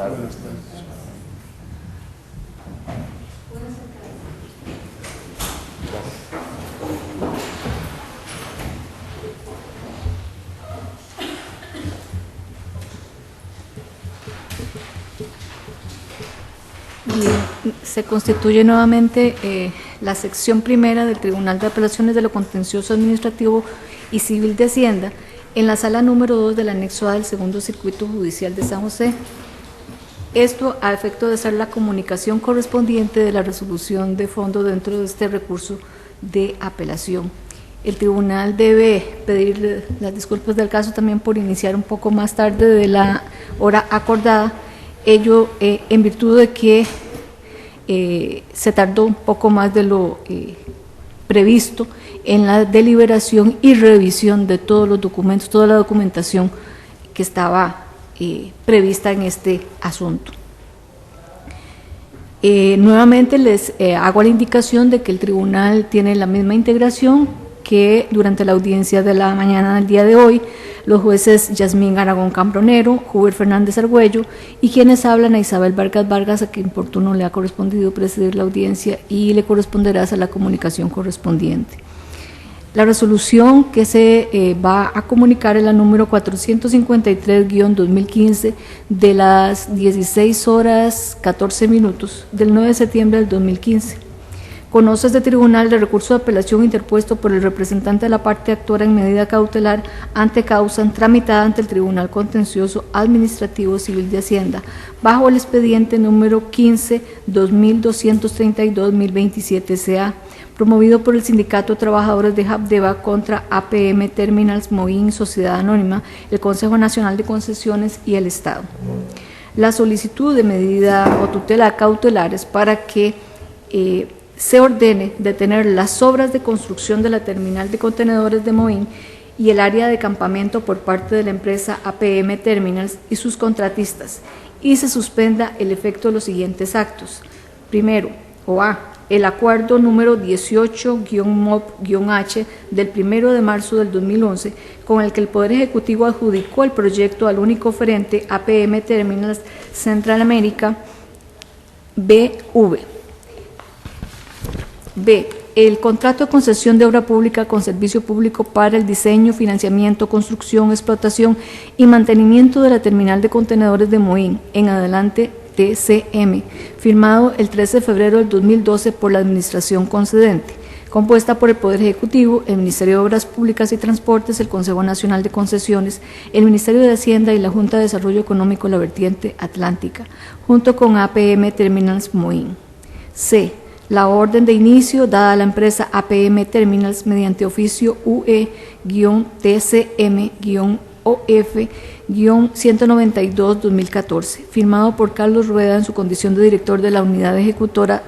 tardes. Bien, se constituye nuevamente la sección primera del Tribunal de Apelaciones de lo Contencioso Administrativo y Civil de Hacienda en la sala número 2 del anexo A del Segundo Circuito Judicial de San José. Esto a efecto de hacer la comunicación correspondiente de la resolución de fondo dentro de este recurso de apelación. El tribunal debe pedir las disculpas del caso también por iniciar un poco más tarde de la hora acordada, ello en virtud de que se tardó un poco más de lo previsto en la deliberación y revisión de todos los documentos, toda la documentación que estaba prevista en este asunto. Nuevamente les hago la indicación de que el tribunal tiene la misma integración que durante la audiencia de la mañana del día de hoy, los jueces Yasmín Aragón Cambronero, Hubert Fernández Argüello y quienes hablan a Isabel Vargas Vargas, a quien importuno le ha correspondido presidir la audiencia y le corresponderá hacer la comunicación correspondiente. La resolución que se va a comunicar es la número 453-2015 de las 16 horas 14 minutos del 9 de septiembre del 2015. Conoce este tribunal de recurso de apelación interpuesto por el representante de la parte actora en medida cautelar ante causa tramitada ante el Tribunal Contencioso Administrativo Civil de Hacienda bajo el expediente número 15-2232-1027-CA, promovido por el Sindicato de Trabajadores de Habdeba contra APM Terminals Moín Sociedad Anónima, el Consejo Nacional de Concesiones y el Estado. La solicitud de medida o tutela cautelar es para que se ordene detener las obras de construcción de la terminal de contenedores de Moín y el área de campamento por parte de la empresa APM Terminals y sus contratistas, y se suspenda el efecto de los siguientes actos. Primero, o A, el acuerdo número 18-MOP-H del 1 de marzo del 2011, con el que el Poder Ejecutivo adjudicó el proyecto al único oferente APM Terminals Central América BV. B. El contrato de concesión de obra pública con servicio público para el diseño, financiamiento, construcción, explotación y mantenimiento de la terminal de contenedores de Moín, en adelante TCM, firmado el 13 de febrero del 2012 por la Administración concedente, compuesta por el Poder Ejecutivo, el Ministerio de Obras Públicas y Transportes, el Consejo Nacional de Concesiones, el Ministerio de Hacienda y la Junta de Desarrollo Económico de la Vertiente Atlántica, junto con APM Terminals Moín. C. La orden de inicio dada a la empresa APM Terminals mediante oficio UE-TCM-OF-192-2014, firmado por Carlos Rueda en su condición de director de la unidad ejecutora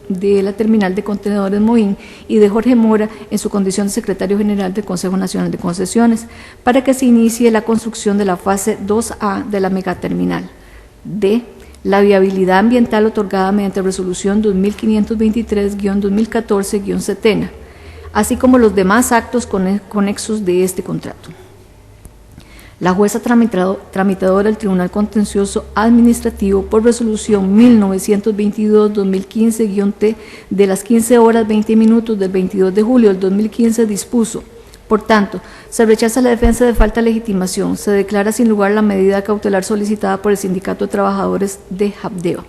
de la terminal de contenedores Moín y de Jorge Mora en su condición de secretario general del Consejo Nacional de Concesiones, para que se inicie la construcción de la fase 2A de la megaterminal. D. La viabilidad ambiental otorgada mediante resolución 2523-2014-SETENA, así como los demás actos conexos de este contrato. La jueza tramitadora del Tribunal Contencioso Administrativo por resolución 1922-2015-T de las 15 horas 20 minutos del 22 de julio del 2015 dispuso: por tanto, se rechaza la defensa de falta de legitimación, se declara sin lugar la medida cautelar solicitada por el Sindicato de Trabajadores de Habdeba.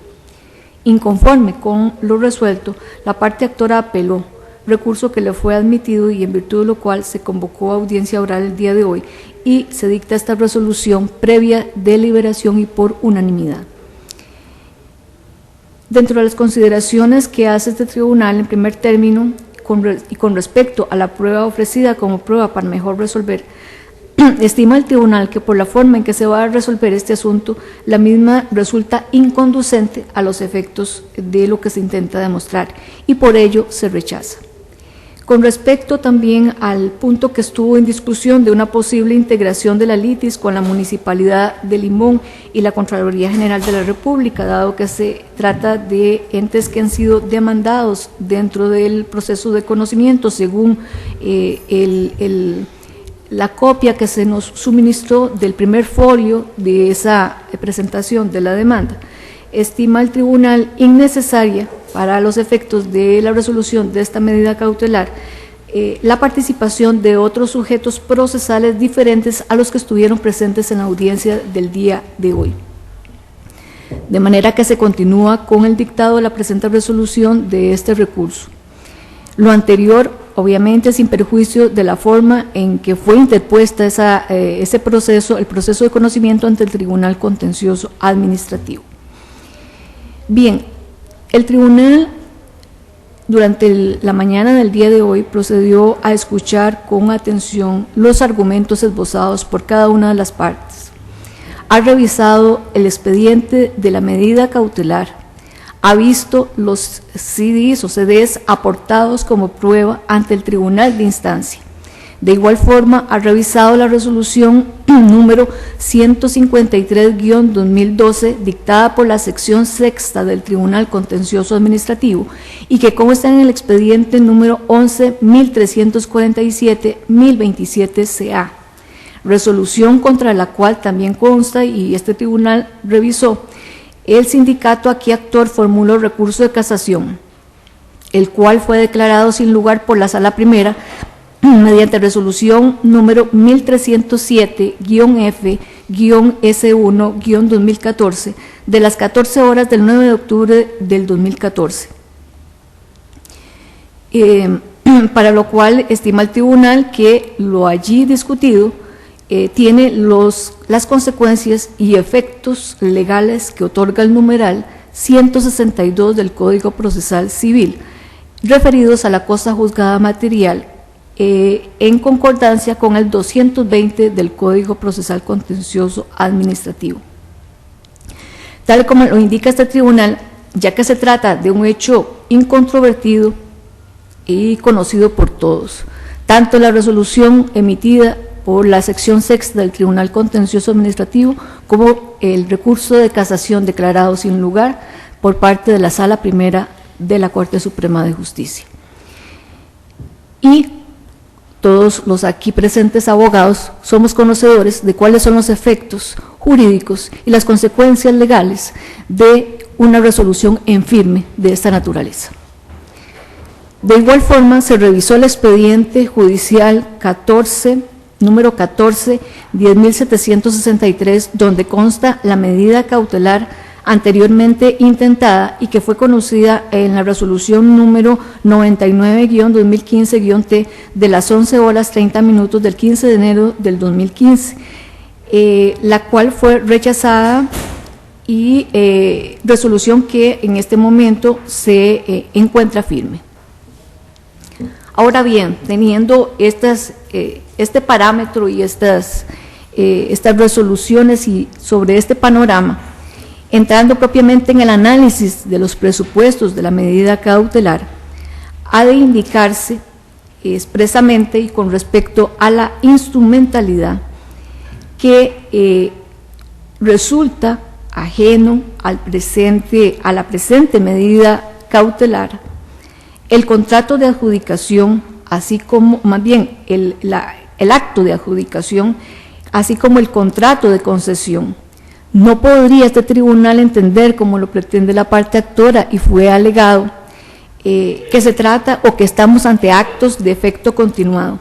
Inconforme con lo resuelto, la parte actora apeló, recurso que le fue admitido y en virtud de lo cual se convocó a audiencia oral el día de hoy y se dicta esta resolución previa deliberación y por unanimidad. Dentro de las consideraciones que hace este tribunal en primer término, con respecto a la prueba ofrecida como prueba para mejor resolver, estima el tribunal que por la forma en que se va a resolver este asunto, la misma resulta inconducente a los efectos de lo que se intenta demostrar y por ello se rechaza. Con respecto también al punto que estuvo en discusión de una posible integración de la litis con la Municipalidad de Limón y la Contraloría General de la República, dado que se trata de entes que han sido demandados dentro del proceso de conocimiento según la copia que se nos suministró del primer folio de esa presentación de la demanda, estima el tribunal innecesaria para los efectos de la resolución de esta medida cautelar la participación de otros sujetos procesales diferentes a los que estuvieron presentes en la audiencia del día de hoy. De manera que se continúa con el dictado de la presente resolución de este recurso. Lo anterior, obviamente, sin perjuicio de la forma en que fue interpuesta ese proceso, el proceso de conocimiento ante el Tribunal Contencioso Administrativo. Bien, el tribunal durante la mañana del día de hoy procedió a escuchar con atención los argumentos esbozados por cada una de las partes. Ha revisado el expediente de la medida cautelar, ha visto los CDs o CDs aportados como prueba ante el tribunal de instancia. De igual forma, ha revisado la resolución número 153-2012 dictada por la sección sexta del Tribunal Contencioso Administrativo y que consta en el expediente número 11.347-1027-CA, resolución contra la cual también consta, y este tribunal revisó, el sindicato aquí actor formuló recurso de casación, el cual fue declarado sin lugar por la Sala Primera mediante resolución número 1300-F-S1-2014 de las 14 horas del 9 de octubre del 2014. Para lo cual estima el tribunal que lo allí discutido tiene las consecuencias y efectos legales que otorga el numeral 162 del Código Procesal Civil, referidos a la cosa juzgada material, en concordancia con el 220 del Código Procesal Contencioso Administrativo. Tal como lo indica este tribunal, ya que se trata de un hecho incontrovertido y conocido por todos, tanto la resolución emitida por la sección sexta del Tribunal Contencioso Administrativo como el recurso de casación declarado sin lugar por parte de la Sala Primera de la Corte Suprema de Justicia. Y todos los aquí presentes abogados somos conocedores de cuáles son los efectos jurídicos y las consecuencias legales de una resolución en firme de esta naturaleza. De igual forma, se revisó el expediente judicial número 14-10.763, donde consta la medida cautelar anteriormente intentada y que fue conocida en la resolución número 99-2015-T de las 11 horas 30 minutos del 15 de enero del 2015, la cual fue rechazada y resolución que en este momento se encuentra firme. Ahora bien, teniendo este parámetro y estas resoluciones y sobre este panorama, entrando propiamente en el análisis de los presupuestos de la medida cautelar, ha de indicarse expresamente y con respecto a la instrumentalidad que resulta ajeno a la presente medida cautelar, el contrato de adjudicación, así como, más bien, el acto de adjudicación, así como el contrato de concesión. No podría este tribunal entender, como lo pretende la parte actora y fue alegado, que se trata o que estamos ante actos de efecto continuado.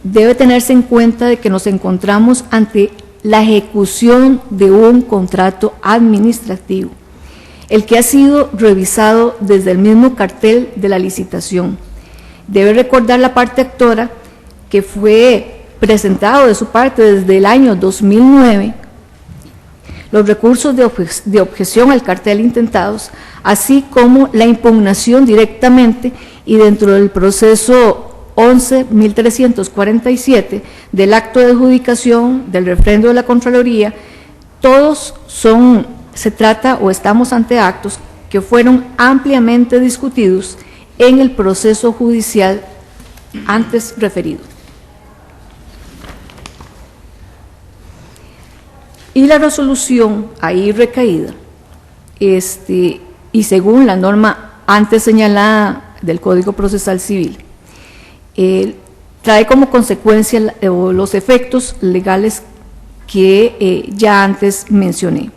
Debe tenerse en cuenta de que nos encontramos ante la ejecución de un contrato administrativo, el que ha sido revisado desde el mismo cartel de la licitación. Debe recordar la parte actora que fue presentado de su parte desde el año 2009, los recursos de objeción al cartel intentados, así como la impugnación directamente y dentro del proceso 11.347 del acto de adjudicación del refrendo de la Contraloría, todos se trata o estamos ante actos que fueron ampliamente discutidos en el proceso judicial antes referido. Y la resolución ahí recaída, y según la norma antes señalada del Código Procesal Civil, trae como consecuencia los efectos legales que ya antes mencioné.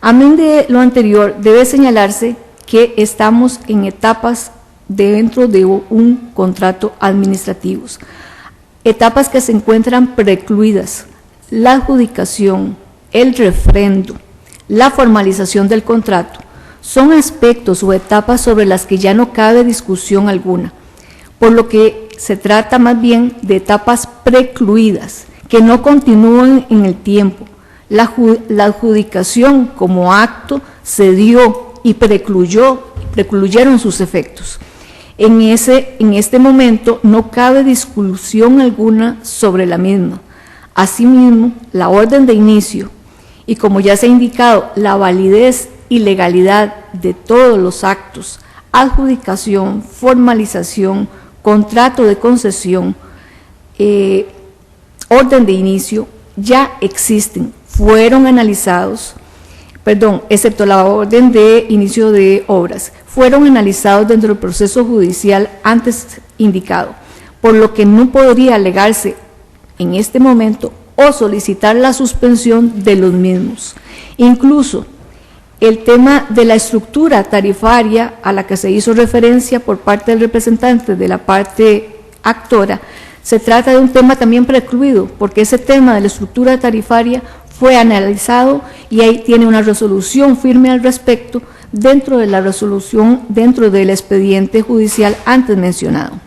Amén de lo anterior, debe señalarse que estamos en etapas dentro de un contrato administrativo, etapas que se encuentran precluidas: la adjudicación, el refrendo, la formalización del contrato. Son aspectos o etapas sobre las que ya no cabe discusión alguna, por lo que se trata más bien de etapas precluidas, que no continúan en el tiempo. La adjudicación como acto se dio y precluyeron sus efectos. En este momento no cabe discusión alguna sobre la misma. Asimismo, la orden de inicio y, como ya se ha indicado, la validez y legalidad de todos los actos, adjudicación, formalización, contrato de concesión, orden de inicio, ya existen, fueron analizados, excepto la orden de inicio de obras, fueron analizados dentro del proceso judicial antes indicado, por lo que no podría alegarse en este momento o solicitar la suspensión de los mismos. Incluso el tema de la estructura tarifaria a la que se hizo referencia por parte del representante de la parte actora, se trata de un tema también precluido, porque ese tema de la estructura tarifaria fue analizado y ahí tiene una resolución firme al respecto dentro de la resolución, dentro del expediente judicial antes mencionado.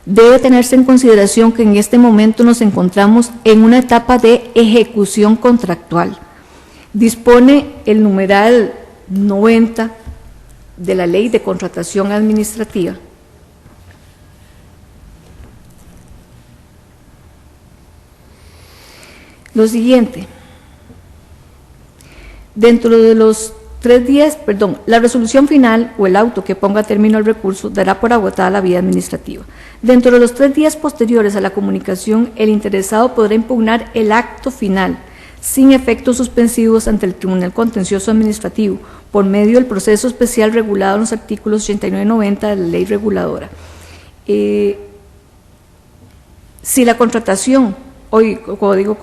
Debe tenerse en consideración que en este momento nos encontramos en una etapa de ejecución contractual. Dispone el numeral 90 de la Ley de Contratación Administrativa lo siguiente: dentro de los 3 días, la resolución final o el auto que ponga término al recurso dará por agotada la vía administrativa. Dentro de los 3 días posteriores a la comunicación, el interesado podrá impugnar el acto final sin efectos suspensivos ante el Tribunal Contencioso Administrativo por medio del proceso especial regulado en los artículos 89 y 90 de la ley reguladora. Si la contratación, hoy código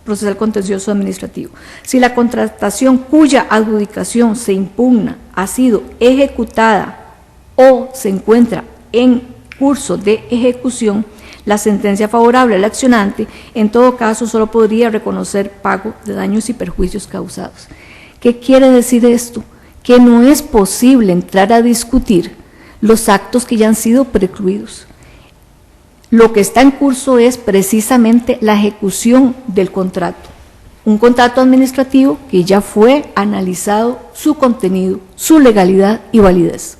procesal contencioso administrativo, si la contratación cuya adjudicación se impugna ha sido ejecutada o se encuentra en curso de ejecución, la sentencia favorable al accionante, en todo caso, solo podría reconocer pago de daños y perjuicios causados. ¿Qué quiere decir esto? Que no es posible entrar a discutir los actos que ya han sido precluidos. Lo que está en curso es precisamente la ejecución del contrato. Un contrato administrativo que ya fue analizado su contenido, su legalidad y validez.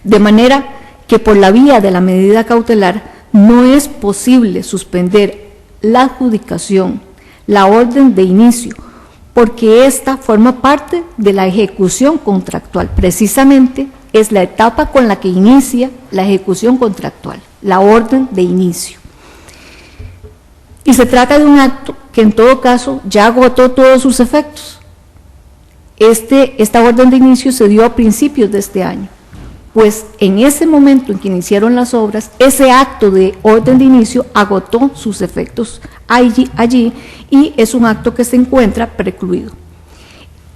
De manera que por la vía de la medida cautelar no es posible suspender la adjudicación, la orden de inicio, porque ésta forma parte de la ejecución contractual. Precisamente es la etapa con la que inicia la ejecución contractual, la orden de inicio. Y se trata de un acto que en todo caso ya agotó todos sus efectos. Esta orden de inicio se dio a principios de este año. Pues en ese momento en que iniciaron las obras, ese acto de orden de inicio agotó sus efectos allí y es un acto que se encuentra precluido.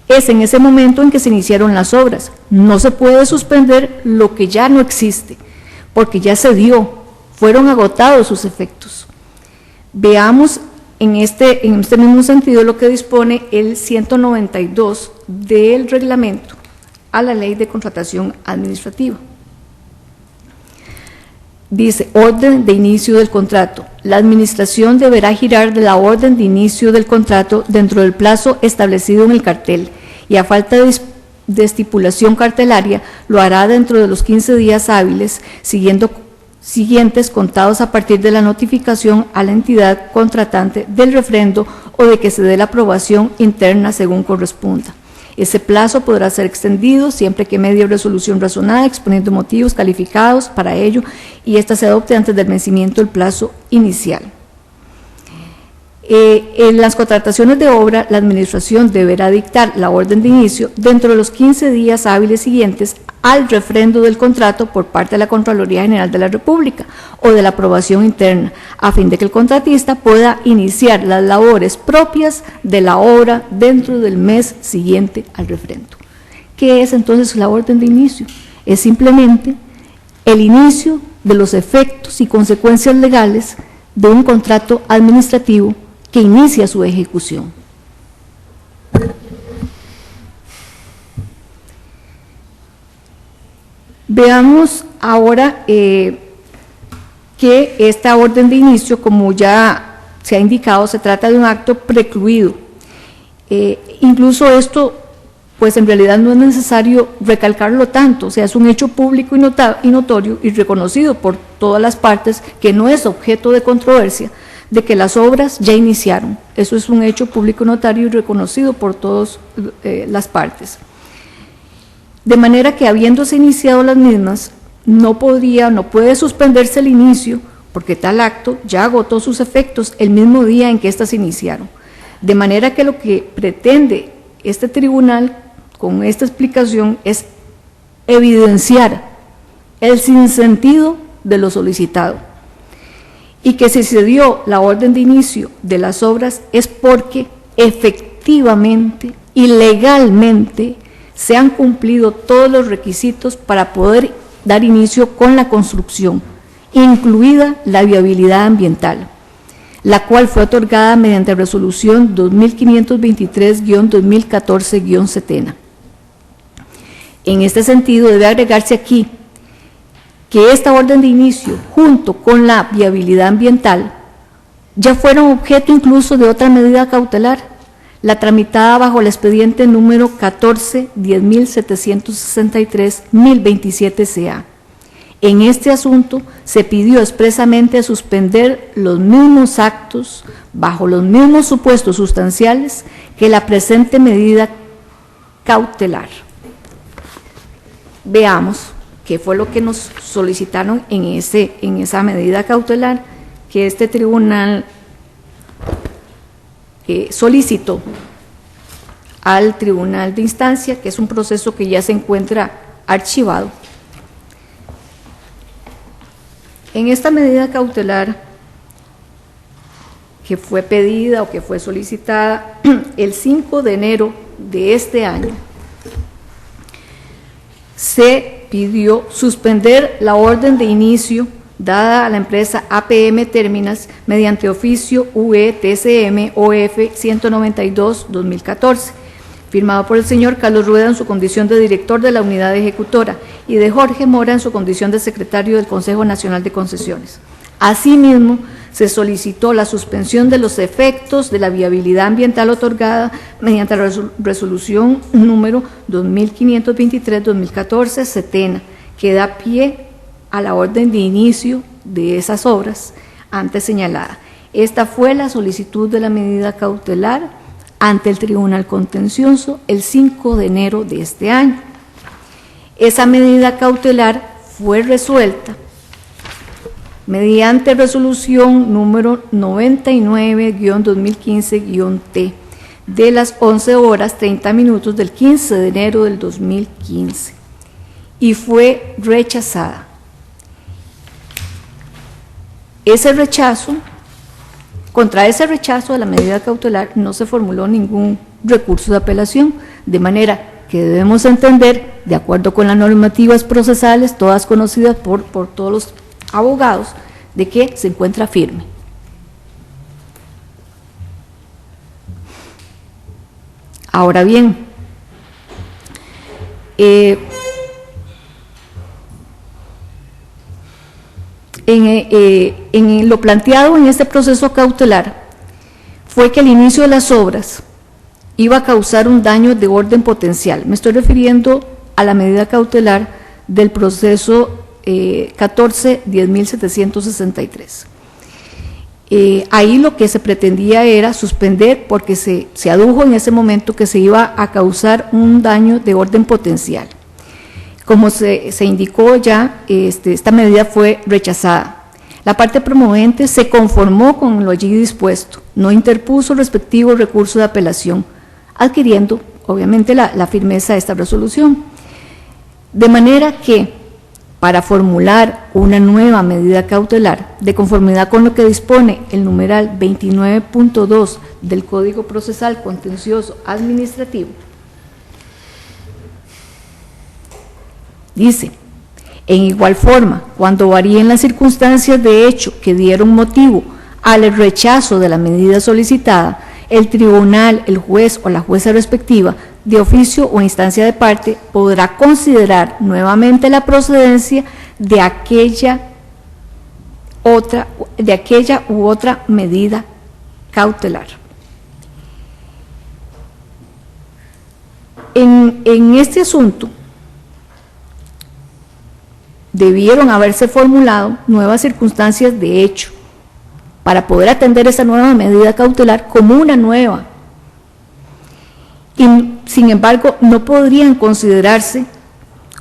Es en ese momento en que se iniciaron las obras. No se puede suspender lo que ya no existe, porque ya se dio, fueron agotados sus efectos. Veamos en este mismo sentido lo que dispone el 192 del reglamento a la Ley de Contratación Administrativa. Dice: orden de inicio del contrato. La administración deberá girar de la orden de inicio del contrato dentro del plazo establecido en el cartel y a falta de estipulación cartelaria lo hará dentro de los 15 días hábiles siguientes contados a partir de la notificación a la entidad contratante del refrendo o de que se dé la aprobación interna según corresponda. Ese plazo podrá ser extendido siempre que medie resolución razonada exponiendo motivos calificados para ello y ésta se adopte antes del vencimiento del plazo inicial. En las contrataciones de obra, la administración deberá dictar la orden de inicio dentro de los 15 días hábiles siguientes al refrendo del contrato por parte de la Contraloría General de la República o de la aprobación interna, a fin de que el contratista pueda iniciar las labores propias de la obra dentro del mes siguiente al refrendo. ¿Qué es entonces la orden de inicio? Es simplemente el inicio de los efectos y consecuencias legales de un contrato administrativo que inicia su ejecución. Veamos ahora que esta orden de inicio, como ya se ha indicado, se trata de un acto precluido. Incluso esto, pues en realidad no es necesario recalcarlo tanto, o sea, es un hecho público y notorio y reconocido por todas las partes, que no es objeto de controversia, de que las obras ya iniciaron. Eso es un hecho público notario y reconocido por todas las partes. De manera que, habiéndose iniciado las mismas, no puede suspenderse el inicio, porque tal acto ya agotó sus efectos el mismo día en que éstas se iniciaron. De manera que lo que pretende este tribunal con esta explicación es evidenciar el sinsentido de lo solicitado, y que si se dio la orden de inicio de las obras es porque efectivamente y legalmente se han cumplido todos los requisitos para poder dar inicio con la construcción, incluida la viabilidad ambiental, la cual fue otorgada mediante resolución 2523-2014-SETENA. En este sentido, debe agregarse aquí que esta orden de inicio, junto con la viabilidad ambiental, ya fueron objeto incluso de otra medida cautelar, la tramitada bajo el expediente número 14-10.763-1027-CA. En este asunto se pidió expresamente suspender los mismos actos bajo los mismos supuestos sustanciales que la presente medida cautelar. Veamos qué fue lo que nos solicitaron en esa medida cautelar que este tribunal solicitó al tribunal de instancia, que es un proceso que ya se encuentra archivado. En esta medida cautelar que fue pedida o que fue solicitada el 5 de enero de este año, se pidió suspender la orden de inicio dada a la empresa APM Terminas mediante oficio UE-TCM OF 192-2014, firmado por el señor Carlos Rueda en su condición de director de la unidad ejecutora y de Jorge Mora en su condición de secretario del Consejo Nacional de Concesiones. Asimismo, se solicitó la suspensión de los efectos de la viabilidad ambiental otorgada mediante la resolución número 2523-2014 SETENA, que da pie a la orden de inicio de esas obras antes señalada. Esta fue la solicitud de la medida cautelar ante el Tribunal Contencioso el 5 de enero de este año. Esa medida cautelar fue resuelta mediante resolución número 99-2015-T de las 11:30 del 15 de enero del 2015 y fue rechazada. Contra ese rechazo de la medida cautelar no se formuló ningún recurso de apelación, de manera que debemos entender, de acuerdo con las normativas procesales, todas conocidas por todos los abogados, de que se encuentra firme. Ahora bien, en lo planteado en este proceso cautelar fue que el inicio de las obras iba a causar un daño de orden potencial. Me estoy refiriendo a la medida cautelar del proceso 14-10.763. Ahí lo que se pretendía era suspender, porque se adujo en ese momento que se iba a causar un daño de orden potencial. Como se indicó ya, esta medida fue rechazada. La parte promovente se conformó con lo allí dispuesto, no interpuso respectivo recurso de apelación, adquiriendo obviamente la firmeza de esta resolución. De manera que, para formular una nueva medida cautelar, de conformidad con lo que dispone el numeral 29.2 del Código Procesal Contencioso Administrativo, dice: en igual forma, cuando varíen las circunstancias de hecho que dieron motivo al rechazo de la medida solicitada, el tribunal, el juez o la jueza respectiva, de oficio o instancia de parte, podrá considerar nuevamente la procedencia de aquella u otra medida cautelar. En este asunto debieron haberse formulado nuevas circunstancias de hecho para poder atender esa nueva medida cautelar como una nueva. Y, sin embargo, no podrían considerarse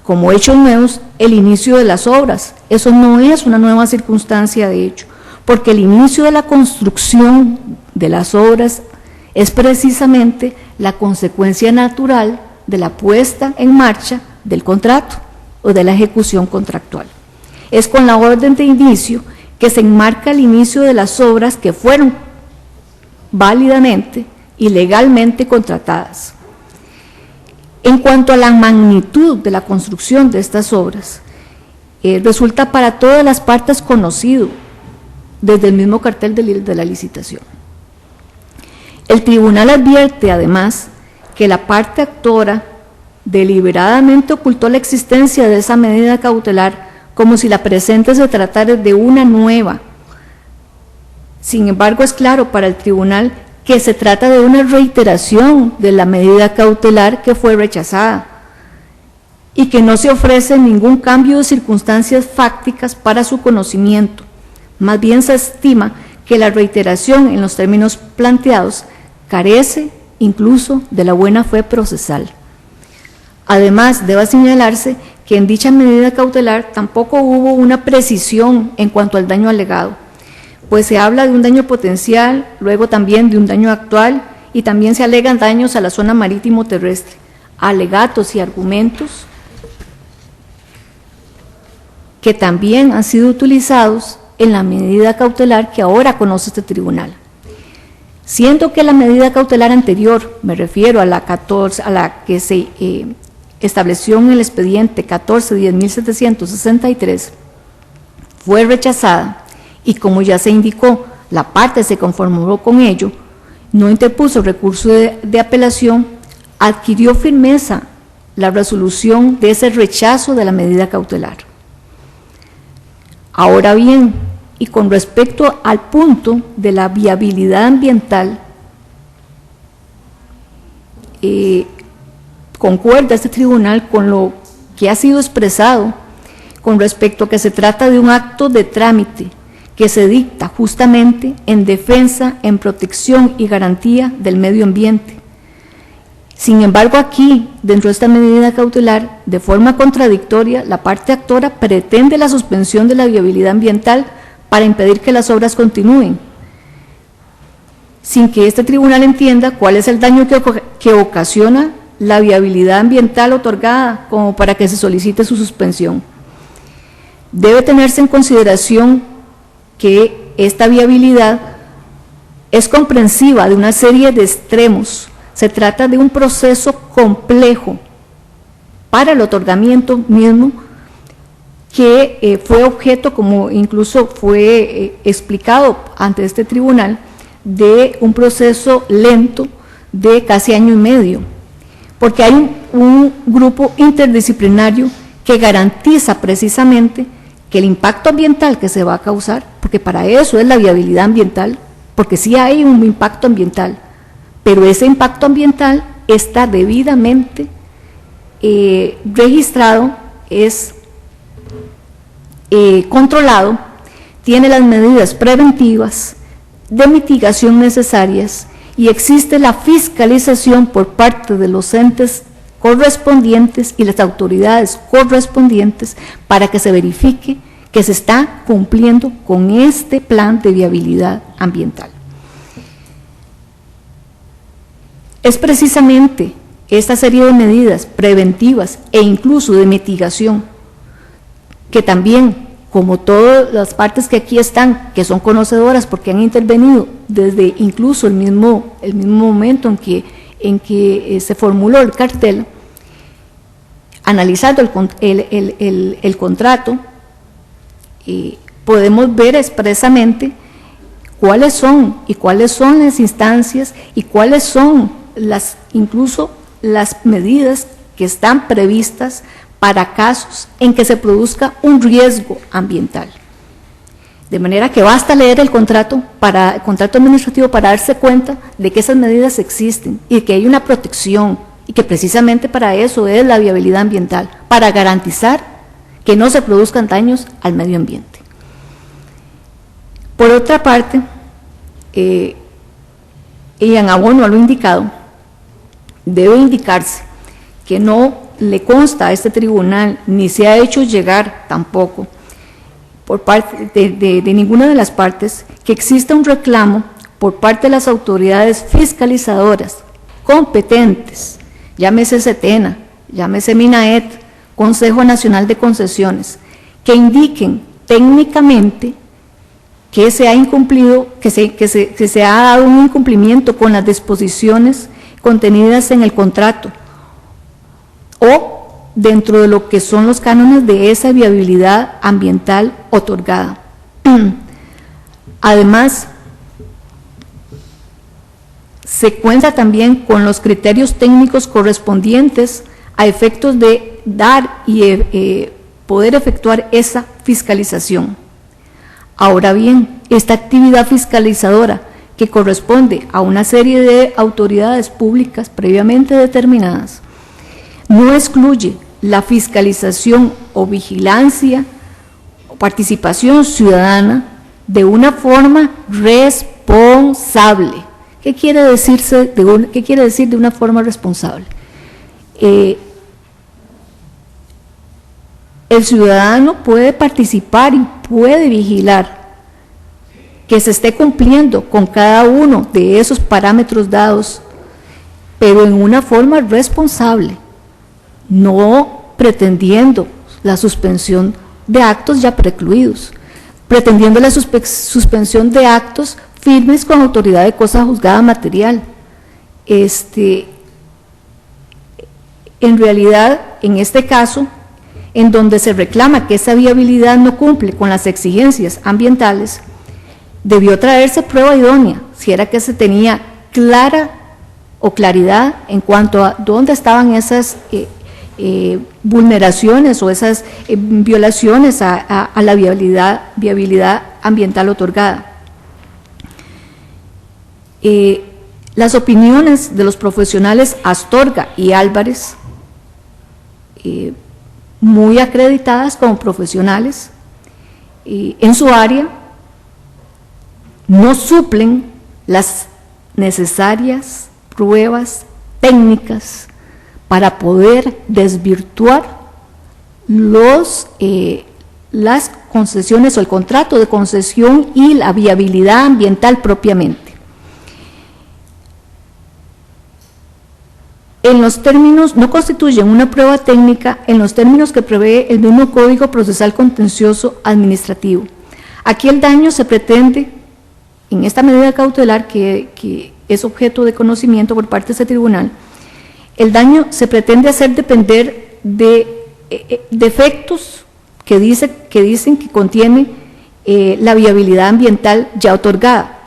como hechos nuevos el inicio de las obras. Eso no es una nueva circunstancia de hecho, porque el inicio de la construcción de las obras es precisamente la consecuencia natural de la puesta en marcha del contrato o de la ejecución contractual. Es con la orden de inicio que se enmarca el inicio de las obras que fueron válidamente y legalmente contratadas. En cuanto a la magnitud de la construcción de estas obras, resulta para todas las partes conocido desde el mismo cartel de la licitación. El tribunal advierte además que la parte actora deliberadamente ocultó la existencia de esa medida cautelar como si la presente se tratara de una nueva. Sin embargo, es claro para el tribunal que se trata de una reiteración de la medida cautelar que fue rechazada y que no se ofrece ningún cambio de circunstancias fácticas para su conocimiento. Más bien se estima que la reiteración en los términos planteados carece incluso de la buena fe procesal. Además, debe señalarse que en dicha medida cautelar tampoco hubo una precisión en cuanto al daño alegado, pues se habla de un daño potencial, luego también de un daño actual y también se alegan daños a la zona marítimo terrestre, alegatos y argumentos que también han sido utilizados en la medida cautelar que ahora conoce este tribunal. Siendo que la medida cautelar anterior, me refiero a la que se estableció en el expediente 14-10.763, fue rechazada y como ya se indicó, la parte se conformó con ello, no interpuso recurso de apelación, adquirió firmeza la resolución de ese rechazo de la medida cautelar. Ahora bien, y con respecto al punto de la viabilidad ambiental, concuerda este tribunal con lo que ha sido expresado con respecto a que se trata de un acto de trámite que se dicta justamente en defensa, en protección y garantía del medio ambiente. Sin embargo, aquí, dentro de esta medida cautelar, de forma contradictoria, la parte actora pretende la suspensión de la viabilidad ambiental para impedir que las obras continúen, sin que este tribunal entienda cuál es el daño que ocasiona la viabilidad ambiental otorgada como para que se solicite su suspensión. Debe tenerse en consideración que esta viabilidad es comprensiva de una serie de extremos. Se trata de un proceso complejo para el otorgamiento mismo que fue objeto, como incluso fue explicado ante este tribunal, de un proceso lento de casi año y medio, porque hay un grupo interdisciplinario que garantiza precisamente que el impacto ambiental que se va a causar, porque para eso es la viabilidad ambiental, porque sí hay un impacto ambiental, pero ese impacto ambiental está debidamente registrado, es controlado, tiene las medidas preventivas de mitigación necesarias y existe la fiscalización por parte de los entes correspondientes y las autoridades correspondientes para que se verifique que se está cumpliendo con este plan de viabilidad ambiental. Es precisamente esta serie de medidas preventivas e incluso de mitigación que también, como todas las partes que aquí están, que son conocedoras porque han intervenido desde incluso el mismo momento en que se formuló el cartel, analizando el contrato, podemos ver expresamente cuáles son las instancias y cuáles son incluso las medidas que están previstas para casos en que se produzca un riesgo ambiental. De manera que basta leer el contrato administrativo para darse cuenta de que esas medidas existen y que hay una protección y que precisamente para eso es la viabilidad ambiental, para garantizar que no se produzcan daños al medio ambiente. Por otra parte, y en abono a lo indicado, debe indicarse que no le consta a este tribunal, ni se ha hecho llegar tampoco por parte de ninguna de las partes, que exista un reclamo por parte de las autoridades fiscalizadoras competentes, llámese SETENA, llámese MINAET, Consejo Nacional de Concesiones, que indiquen técnicamente que se ha incumplido, que se ha dado un incumplimiento con las disposiciones contenidas en el contrato o dentro de lo que son los cánones de esa viabilidad ambiental otorgada. Además, se cuenta también con los criterios técnicos correspondientes a efectos de dar y poder efectuar esa fiscalización. Ahora bien, esta actividad fiscalizadora que corresponde a una serie de autoridades públicas previamente determinadas, no excluye la fiscalización o vigilancia o participación ciudadana de una forma responsable. ¿Qué quiere decir de una forma responsable? El ciudadano puede participar y puede vigilar que se esté cumpliendo con cada uno de esos parámetros dados, pero en una forma responsable, no pretendiendo la suspensión de actos ya precluidos, pretendiendo la suspensión de actos firmes con autoridad de cosa juzgada material. En realidad, en este caso, en donde se reclama que esa viabilidad no cumple con las exigencias ambientales, debió traerse prueba idónea, si era que se tenía claridad en cuanto a dónde estaban esas vulneraciones o esas violaciones a la viabilidad ambiental otorgada. Las opiniones de los profesionales Astorga y Álvarez, muy acreditadas como profesionales en su área, no suplen las necesarias pruebas técnicas para poder desvirtuar las concesiones o el contrato de concesión y la viabilidad ambiental propiamente. En los términos, no constituyen una prueba técnica en los términos que prevé el mismo Código Procesal Contencioso Administrativo. Aquí el daño se pretende, en esta medida cautelar que es objeto de conocimiento por parte de este tribunal, el daño se pretende hacer depender de defectos que dicen que contiene la viabilidad ambiental ya otorgada.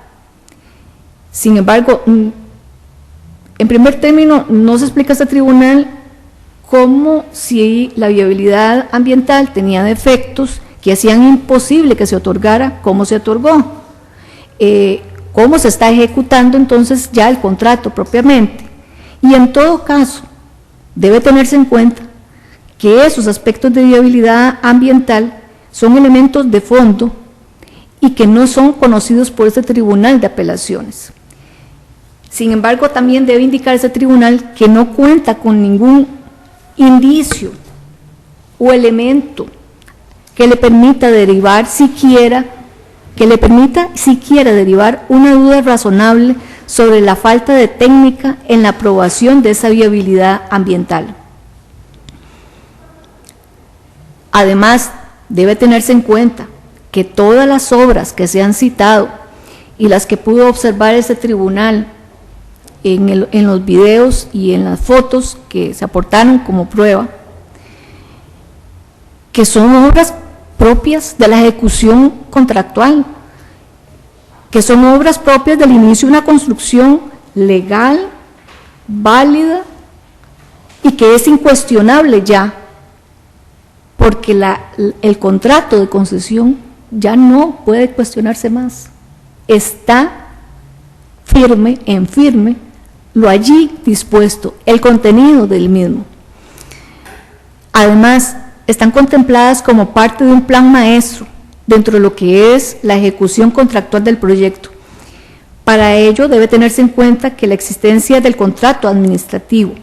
Sin embargo, en primer término, no se explica a este tribunal cómo, si la viabilidad ambiental tenía defectos que hacían imposible que se otorgara, cómo se otorgó, cómo se está ejecutando entonces ya el contrato propiamente. Y en todo caso, debe tenerse en cuenta que esos aspectos de viabilidad ambiental son elementos de fondo y que no son conocidos por este tribunal de apelaciones. Sin embargo, también debe indicar ese tribunal que no cuenta con ningún indicio o elemento que le permita siquiera derivar una duda razonable sobre la falta de técnica en la aprobación de esa viabilidad ambiental. Además, debe tenerse en cuenta que todas las obras que se han citado y las que pudo observar este tribunal en los videos y en las fotos que se aportaron como prueba, que son obras propias de la ejecución contractual, que son obras propias del inicio de una construcción legal, válida y que es incuestionable ya, porque el contrato de concesión ya no puede cuestionarse más, está firme, lo allí dispuesto, el contenido del mismo. Además, están contempladas como parte de un plan maestro dentro de lo que es la ejecución contractual del proyecto. Para ello debe tenerse en cuenta que la existencia del contrato administrativo,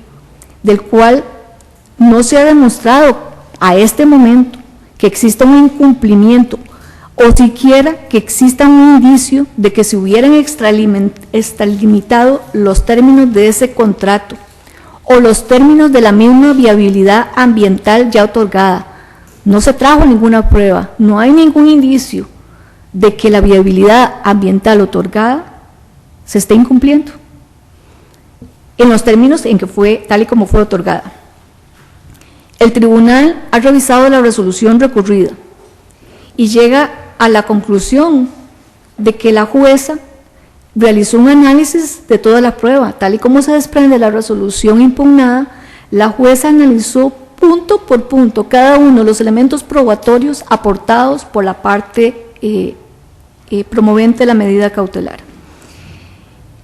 del cual no se ha demostrado a este momento que exista un incumplimiento o siquiera que exista un indicio de que se hubieran extralimitado los términos de ese contrato o los términos de la misma viabilidad ambiental ya otorgada. No se trajo ninguna prueba, no hay ningún indicio de que la viabilidad ambiental otorgada se esté incumpliendo en los términos en que fue, tal y como fue otorgada. El tribunal ha revisado la resolución recurrida y llega a la conclusión de que la jueza realizó un análisis de toda la prueba, tal y como se desprende de la resolución impugnada. La jueza analizó punto por punto cada uno de los elementos probatorios aportados por la parte promovente de la medida cautelar.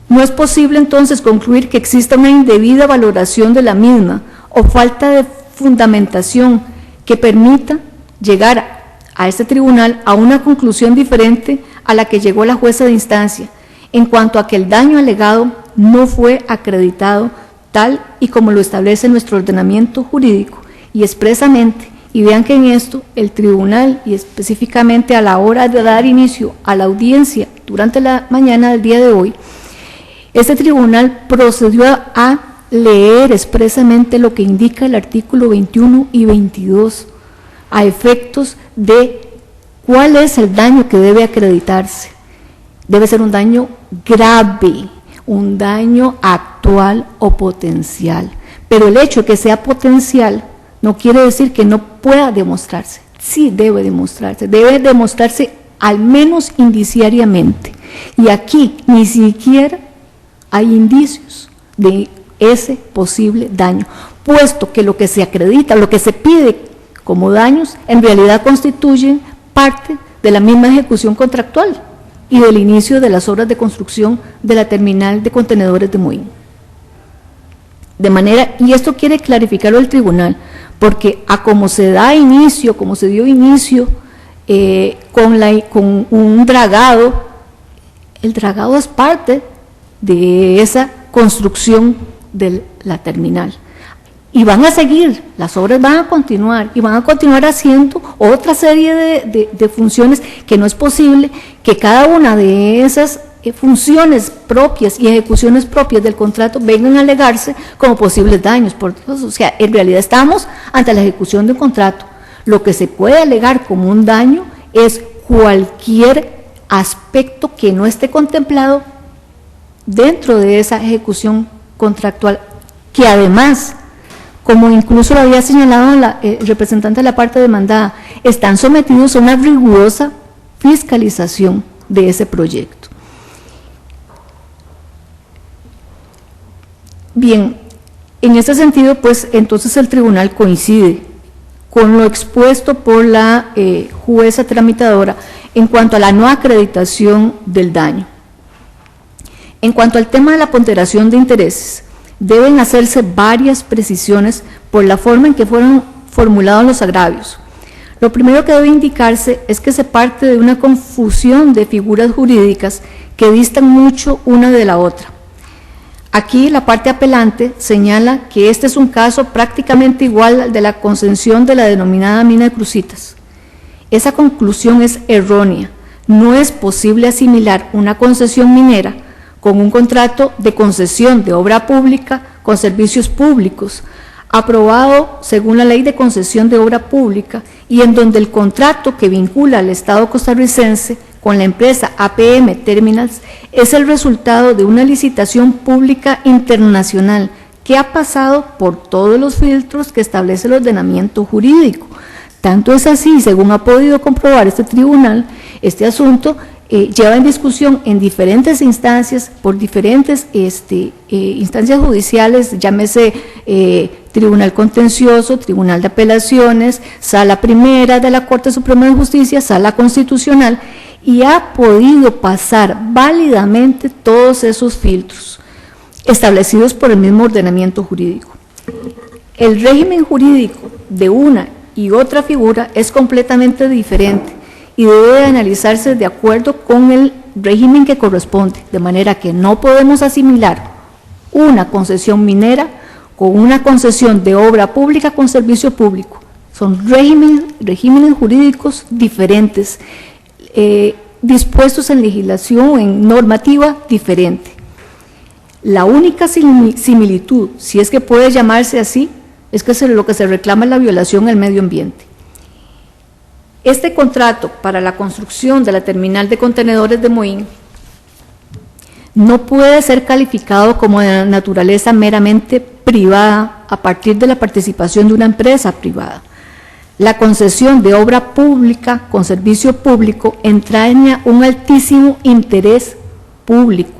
No es posible entonces concluir que exista una indebida valoración de la misma o falta de fundamentación que permita llegar a este tribunal a una conclusión diferente a la que llegó la jueza de instancia, en cuanto a que el daño alegado no fue acreditado tal y como lo establece nuestro ordenamiento jurídico y expresamente, y vean que en esto el tribunal, y específicamente a la hora de dar inicio a la audiencia durante la mañana del día de hoy, este tribunal procedió a leer expresamente lo que indica el artículo 21 y 22 a efectos de cuál es el daño que debe acreditarse. Debe ser un daño grave, un daño actual o potencial. Pero el hecho de que sea potencial no quiere decir que no pueda demostrarse. Sí debe demostrarse al menos indiciariamente. Y aquí ni siquiera hay indicios de ese posible daño, puesto que lo que se acredita, lo que se pide como daños, en realidad constituyen parte de la misma ejecución contractual y del inicio de las obras de construcción de la terminal de contenedores de Moín. De manera, y esto quiere clarificarlo el tribunal, porque a como se da inicio, como se dio inicio con un dragado, el dragado es parte de esa construcción de la terminal. Y van a seguir, las obras van a continuar y van a continuar haciendo otra serie de funciones que no es posible que cada una de esas funciones propias y ejecuciones propias del contrato vengan a alegarse como posibles daños. Por Dios, o sea, en realidad estamos ante la ejecución de un contrato. Lo que se puede alegar como un daño es cualquier aspecto que no esté contemplado dentro de esa ejecución contractual, que además, como incluso lo había señalado el representante de la parte demandada, están sometidos a una rigurosa fiscalización de ese proyecto. Bien, en este sentido, pues entonces el tribunal coincide con lo expuesto por la jueza tramitadora en cuanto a la no acreditación del daño. En cuanto al tema de la ponderación de intereses, deben hacerse varias precisiones por la forma en que fueron formulados los agravios. Lo primero que debe indicarse es que se parte de una confusión de figuras jurídicas que distan mucho una de la otra. Aquí la parte apelante señala que este es un caso prácticamente igual al de la concesión de la denominada mina de Cruzitas Esa conclusión es errónea. No es posible asimilar una concesión minera con un contrato de concesión de obra pública con servicios públicos, aprobado según la Ley de Concesión de Obra Pública, y en donde el contrato que vincula al Estado costarricense con la empresa APM Terminals es el resultado de una licitación pública internacional que ha pasado por todos los filtros que establece el ordenamiento jurídico. Tanto es así, según ha podido comprobar este tribunal, este asunto lleva en discusión en diferentes instancias, por diferentes instancias judiciales, llámese Tribunal Contencioso, Tribunal de Apelaciones, Sala Primera de la Corte Suprema de Justicia, Sala Constitucional, y ha podido pasar válidamente todos esos filtros establecidos por el mismo ordenamiento jurídico. El régimen jurídico de una y otra figura es completamente diferente y debe analizarse de acuerdo con el régimen que corresponde, de manera que no podemos asimilar una concesión minera con una concesión de obra pública con servicio público. Son regímenes jurídicos diferentes, dispuestos en legislación o en normativa diferente. La única similitud, si es que puede llamarse así, es que lo que se reclama es la violación al medio ambiente. Este contrato para la construcción de la terminal de contenedores de Moín no puede ser calificado como de naturaleza meramente privada a partir de la participación de una empresa privada. La concesión de obra pública con servicio público entraña un altísimo interés público.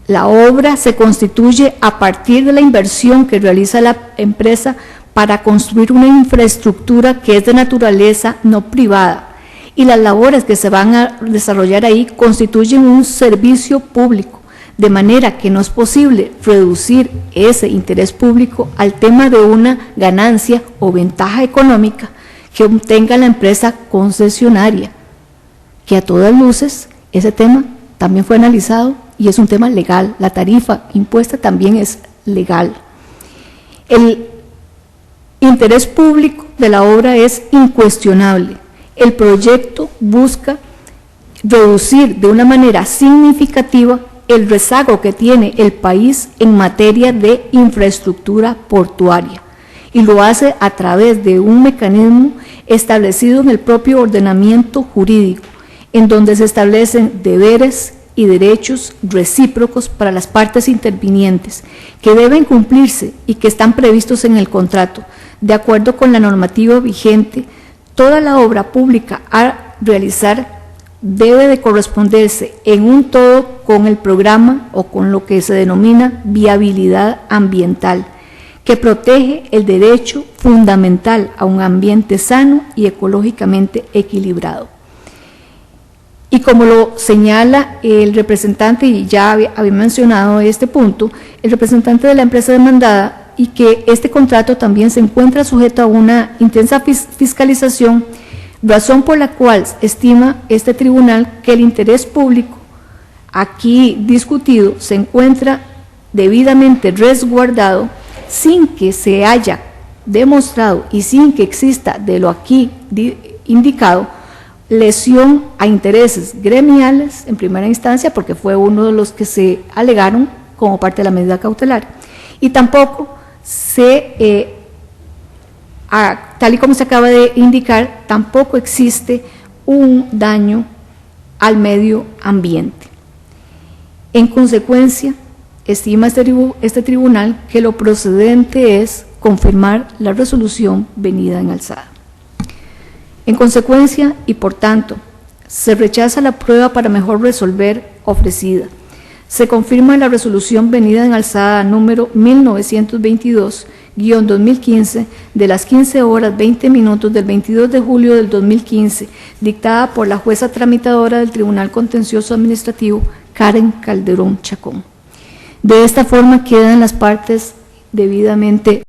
La obra se constituye a partir de la inversión que realiza la empresa para construir una infraestructura que es de naturaleza no privada, y las labores que se van a desarrollar ahí constituyen un servicio público, de manera que no es posible reducir ese interés público al tema de una ganancia o ventaja económica que obtenga la empresa concesionaria, que a todas luces ese tema también fue analizado y es un tema legal. La tarifa impuesta también es legal. El interés público de la obra es incuestionable. El proyecto busca reducir de una manera significativa el rezago que tiene el país en materia de infraestructura portuaria, y lo hace a través de un mecanismo establecido en el propio ordenamiento jurídico, en donde se establecen deberes y derechos recíprocos para las partes intervinientes, que deben cumplirse y que están previstos en el contrato. De acuerdo con la normativa vigente, toda la obra pública a realizar debe de corresponderse en un todo con el programa o con lo que se denomina viabilidad ambiental, que protege el derecho fundamental a un ambiente sano y ecológicamente equilibrado. Y como lo señala el representante, y ya había mencionado este punto, el representante de la empresa demandada, y que este contrato también se encuentra sujeto a una intensa fiscalización, razón por la cual estima este tribunal que el interés público aquí discutido se encuentra debidamente resguardado, sin que se haya demostrado y sin que exista de lo aquí indicado lesión a intereses gremiales en primera instancia, porque fue uno de los que se alegaron como parte de la medida cautelar, y tampoco tal y como se acaba de indicar, tampoco existe un daño al medio ambiente. En consecuencia, estima este tribunal que lo procedente es confirmar la resolución venida en alzada. En consecuencia, y por tanto, se rechaza la prueba para mejor resolver ofrecida. Se confirma la resolución venida en alzada número 1922-2015 de las 15 horas 20 minutos del 22 de julio del 2015, dictada por la jueza tramitadora del Tribunal Contencioso Administrativo, Karen Calderón Chacón. De esta forma quedan las partes debidamente